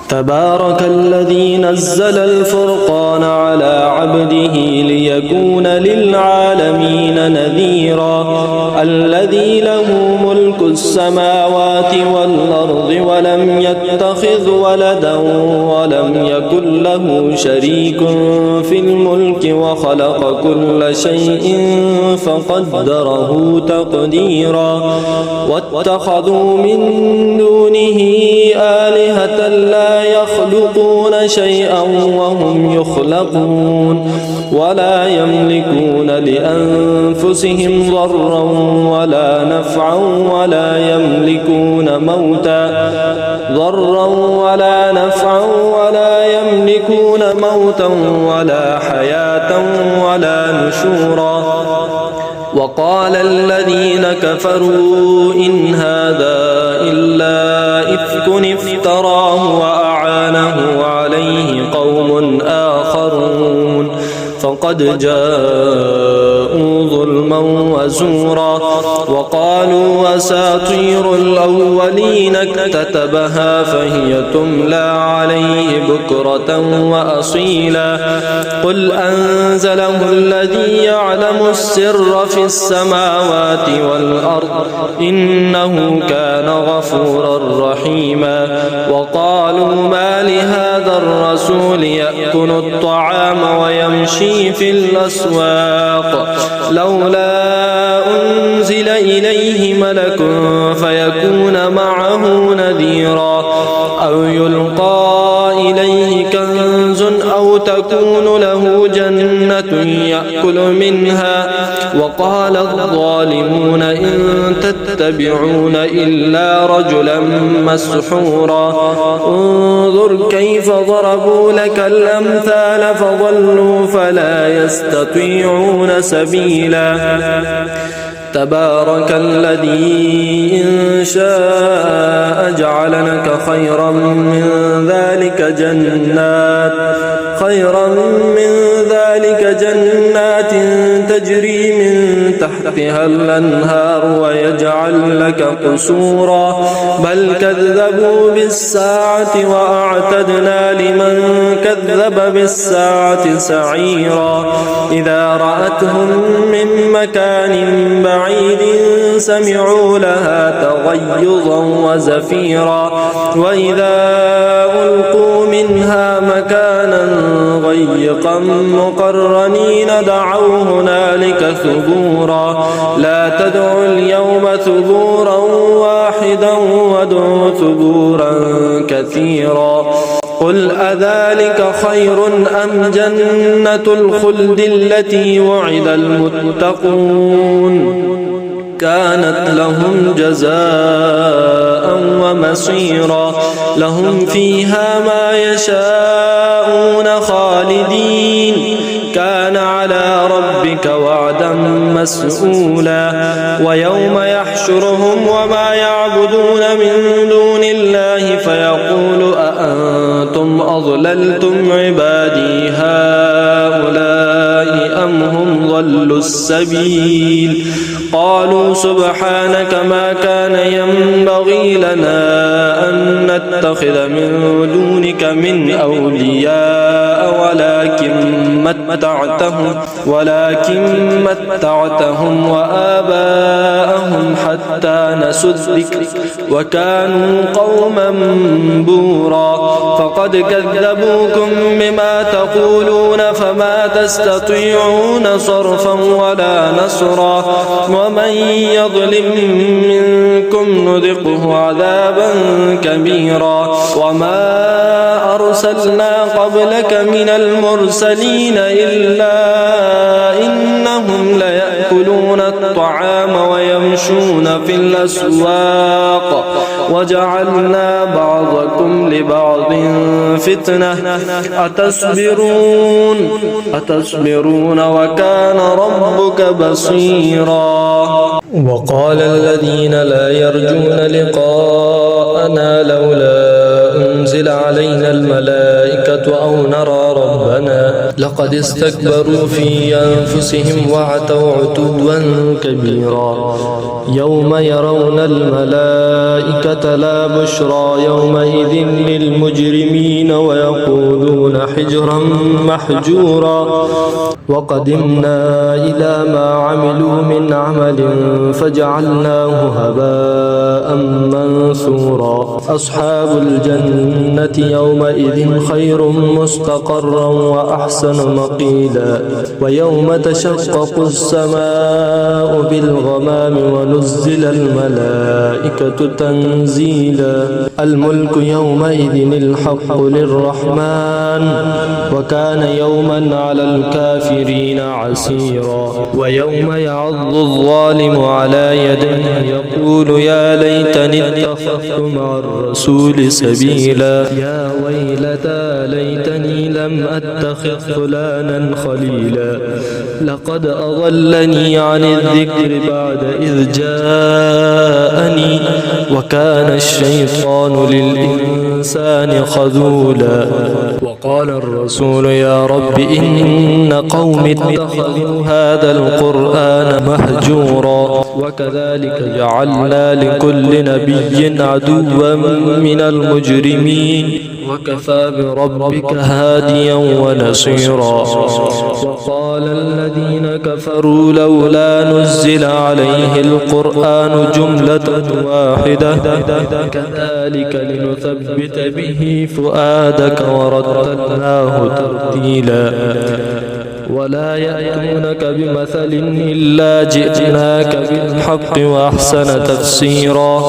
تبارك الذي نزل الفرقان على عبده ليكون للعالمين نذيرا الذي له ملك السماوات والأرض ولم يتخذ ولدا ولم يكن له شريك في الملك وخلق كل شيء فقدره تقديرا واتخذوا من دونه آلهة لا يخلقون شيئا وهم يخلقون ولا يملكون لأنفسهم ضرا ولا نفعا ولا يملكون موتا ولا حياة ولا نشورا وقال الذين كفروا إن هذا إلا إفك افتراه وأعانه عليه قوم آخرون فقد جاءوا ظلما وزورا وقالوا أساطير الأولين اكتتبها فهي تملى عليه بكرة وأصيلا قل أنزله الذي يعلم السر في السماوات والأرض إنه كان غفورا رحيما وقالوا ما لهذا الرسول يأكل الطعام ويمشي في الأسواق لولا أنزل إليه ملك فيكون معه نذيرا أو يلقى إليه كنز أو تكون له جنة يأكل منها وقال الظالمون إن تتبعون إلا رجلا مسحورا انظر كيف ضربوا لك الأمثال فضلوا فلا يستطيعون سبيلا تبارك الذي إن شاء جعل لك خيرا من ذلك جنات تجري من تحتها الأنهار ويجعل لك قصورا بل كذبوا بالساعة وأعتدنا لمن كذب بالساعة سعيرا إذا رأتهم من مكان بعيد سمعوا لها تغيظا وزفيرا وإذا ألقوا منها مكانا ضيقا مقرنين دعوا هنالك ثبورا لا تدعوا اليوم ثبورا واحدا وادعوا ثبورا كثيرا قل أذلك خير أم جنة الخلد التي وعد المتقون كانت لهم جزاء ومصيرا لهم فيها ما يشاءون خالدين كان على ربك وعدا مسئولا ويوم يحشرهم وما يعبدون من دون الله فيقول أأنتم أضللتم عبادي هؤلاء أم هم ضلوا السبيل قالوا سبحانك ما كان ينبغي لنا أن نتخذ من دونك من أولياء ولكن متعتهم وآباءهم حتى نسوا الذكر وكانوا قوما بورا فقد كذبوكم بما تقولون فما تستطيعون صرفا ولا نصرا ومن يظلم منكم نذقه عذابا كبيرا وما أرسلنا قبلك من المرسلين إلا إنهم ليأكلون الطعام ويمشون في الأسواق وجعلنا بعضكم لبعض فتنة أتصبرون وكان ربك بصيرا وقال الذين لا يرجون لقاءنا لولا أنزل علينا الملائكة الآيات أو نرى ربنا لقد استكبروا في أنفسهم وعتوا عتوا كبيرا يوم يرون الملائكة لا بشرى يومئذ للمجرمين ويقولون حجرا محجورا وقدمنا إلى ما عملوا من عمل فجعلناه هباء منثورا أصحاب الجنة يومئذ خير مستقرا وأحسن مقيلا ويوم تشقق السماء بالغمام ونزل الملائكة تنزيلا الملك يومئذ الحق للرحمن وكان يوما على الكافرين عسيرا ويوم يعض الظالم على يديه يقول يا ليتني اتخذت مع الرسول سبيلا يا ويلتى ليتني لم أتخذ فلانا خليلا لقد أضلني عن الذكر بعد إذ جاءني وكان الشيطان للإنسان خذولا وقال الرسول يا رب إن قوم اتخذوا هذا القرآن مهجورا وكذلك جعلنا لكل نبي عدوا من المجرمين وكفى بربك هاديا ونصيرا وقال الذين كفروا لولا نزل عليه القرآن جملة واحدة كذلك لنثبت به فؤادك ورتلناه ترتيلا ولا يأتونك بمثل إلا جئناك بالحق وأحسن تفسيرا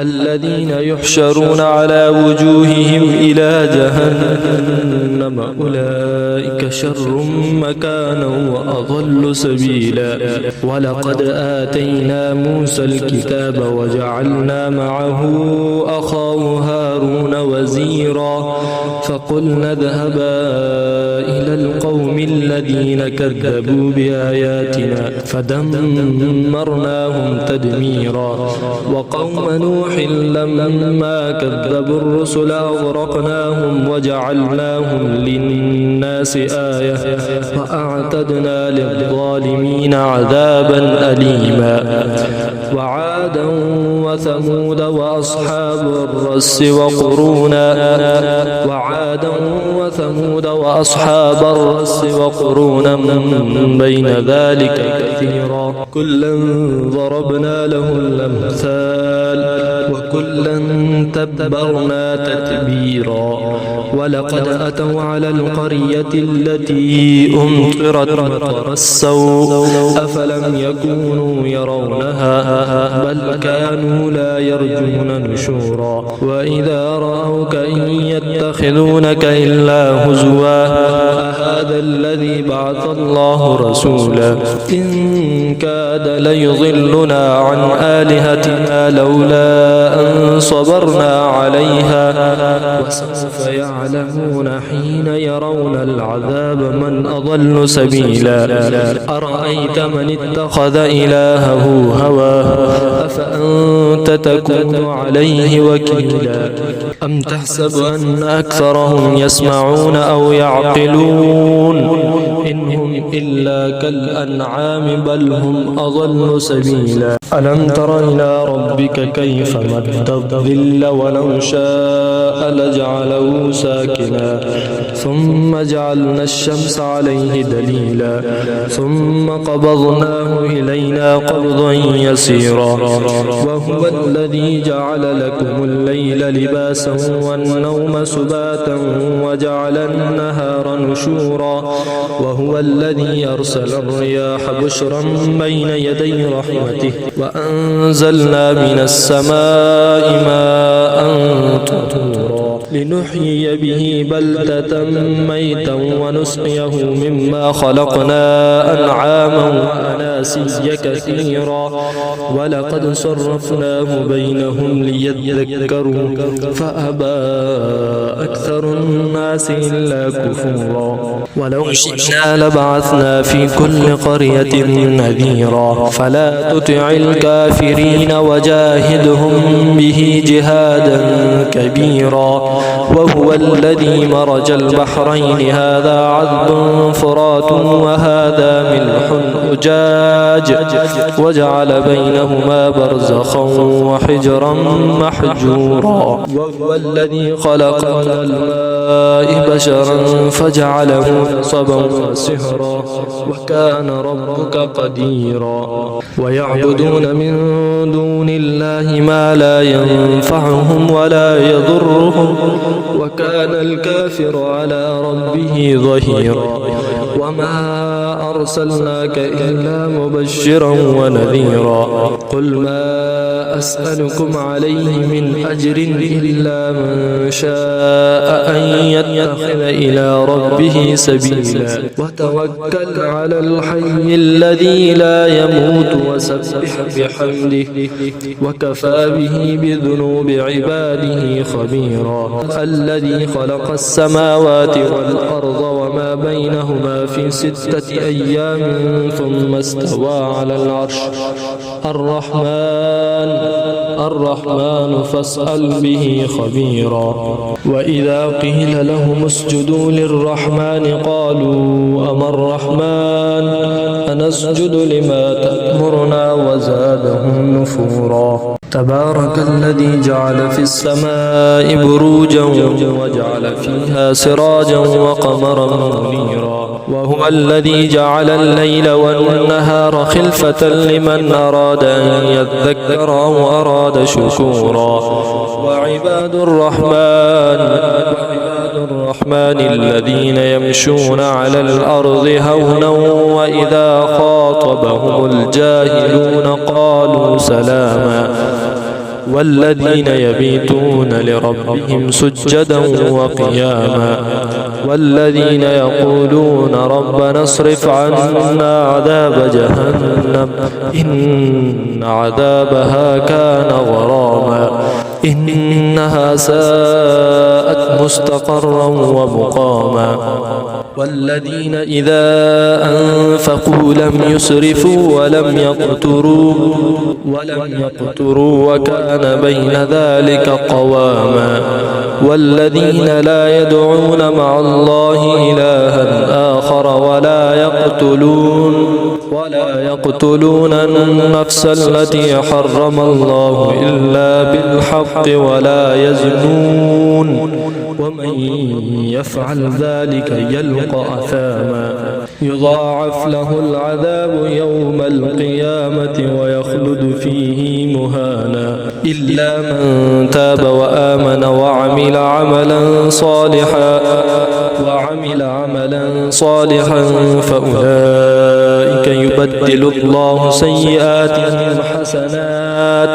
الذين يحشرون على وجوههم إلى جهنم أولئك شر مكانا وأضل سبيلا ولقد آتينا موسى الكتاب وجعلنا معه أخاه هارون وزيرا فقلنا اذهبا إلى القوم الذين كذبوا بآياتنا فدمرناهم تدميرا وقوم نوح لما كذبوا الرسل أغرقناهم وجعلناهم للناس آية وأعتدنا للظالمين عذابا أليما وعادا وثمود وأصحاب الرس وقرونا بين ذلك كثيرا كلا ضربنا له الأمثال وكلا تبرنا تتبيرا ولقد أتوا على القرية التي أمطرت مطر السوء أفلم يكونوا يرونها بل كانوا لا يرجون نشورا وإذا رأوك إن يتخذونك إلا هزوا هذا الذي بعث الله رسولا إن كاد ليضلنا عن آلهتنا لولا أن صبرنا عليها وسوف يعلمون حين يرون العذاب من أضل سبيلا أرأيت من اتخذ إلهه هواه أفأنت تكون عليه وكيلا أم تحسب أن أكثرهم يسمعون أو يعقلون إنهم إلا كالأنعام بل هم أضل سبيلا ألم تر إلى ربك كيف مد الظل ولو شاء لجعله ساكنا ثم جعلنا الشمس عليه دليلا ثم قبضناه إلينا قبضا يسيرا وهو الذي جعل لكم الليل لباسا والنوم سباتا وجعل النهار نشورا وهو الذي أرسل الرياح بشرا بين يدي رحمته وأنزلنا من السماء ماء طهورا لنحيي به بلدة ميتا ونسقيه مما خلقنا أنعاما وأناسيا كثيرا ولقد صرفناه بينهم ليذكروا فأبى أكثر الناس إلا كفورا ولو شئنا لبعثنا في كل قرية نذيرا فلا تطع الكافرين وجاهدهم به جهادا كبيرا وهو الذي مرج البحرين هذا عذب فرات وهذا ملح أجاج وجعل بينهما برزخا وحجرا محجورا وهو الذي خلق من الماء بشرا فجعله نصبا وسحرا وكان ربك قديرا ويعبدون من دون الله ما لا ينفعهم ولا يضرهم وكان الكافر على ربه ظهيرا وما أرسلناك إلا مبشرا ونذيرا قل ما أسألكم عليه من أجر إلا من شاء أن يتخذ إلى ربه سبيلا وتوكل على الحي الذي لا يموت وسبح بحمده وكفى به بذنوب عباده خبيرا الذي خلق السماوات والأرض وما بينهما في 6 أيام ثم استوى على العرش الرحمن فاسأل به خبيرا وإذا قيل لهم اسجدوا للرحمن قالوا أما الرحمن أنسجد لما تأمرنا وزادهم نفورا تبارك الذي جعل في السماء بروجا وجعل فيها سراجا وقمرا منيرا وهو الذي جعل الليل والنهار خلفة لمن أراد أن يذكر أو أراد شكورا وعباد الرحمن الذين يمشون على الأرض هونا وإذا خاطبهم الجاهلون قالوا سلاما والذين يبيتون لربهم سجدا وقياما والذين يقولون ربنا اصرف عنا عذاب جهنم إن عذابها كان غراما إنها ساءت مستقرا ومقاما والذين إذا أنفقوا لم يسرفوا ولم يقتروا وكان بين ذلك قواما والذين لا يدعون مع الله إلها آخر ولا يقتلون النفس التي حرم الله إلا بالحق ولا يزنون ومن يفعل ذلك يلقى أثاما يضاعف له العذاب يوم القيامة ويخلد فيه مهانا إلا من تاب وآمن وعمل عملا صالحا فأولئك يبدل الله سيئاتهم حسنات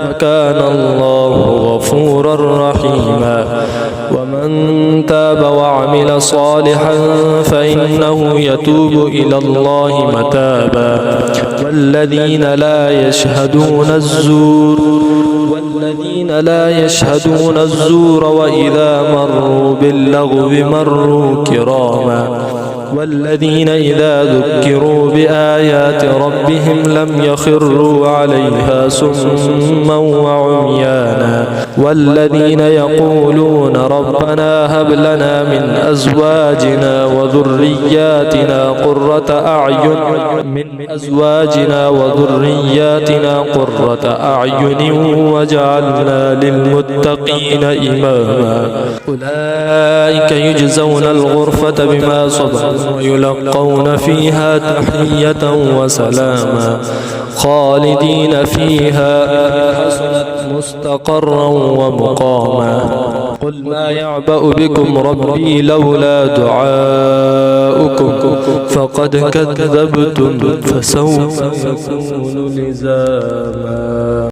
وكان الله غفورا رحيما ومن تاب وعمل صالحا فإنه يتوب إلى الله متابا والذين لا يشهدون الزور وإذا مروا باللغو مروا كراما والذين إذا ذكروا بآيات ربهم لم يخروا عليها سما وعميانا والذين يقولون ربنا هب لنا من أزواجنا وذرياتنا قرة أعين واجعلنا للمتقين إماما أولئك يجزون الغرفة بما صبروا ويلقون فيها تحية وسلاما خالدين فيها حسنت مستقرا ومقاما قل ما يعبأ بكم ربي لولا دعاؤكم فقد كذبتم فسوف يكون لزاما.